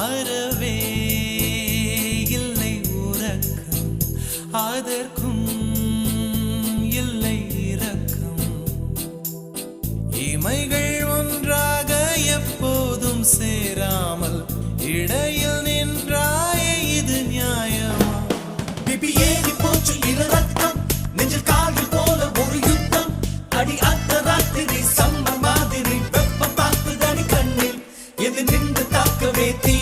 அறவே இல்லை உறக்கம், அதற்கும் இல்லை இரக்கம். இமைகள் ஒன்றாக எப்போதும் சேராமல் இடையில் நின்றாயே, இது நியாயமா? பிபி ஏறி போச்சு இள ரத்தம், நெஞ்சில் கால்கள் போல ஒரு யுத்தம். அடி அந்த ராத்திரி சம்மர் மாதிரி வெப்பம் பார்த்துதடி கண்ணில், எது நின்று தாக்கவே தீ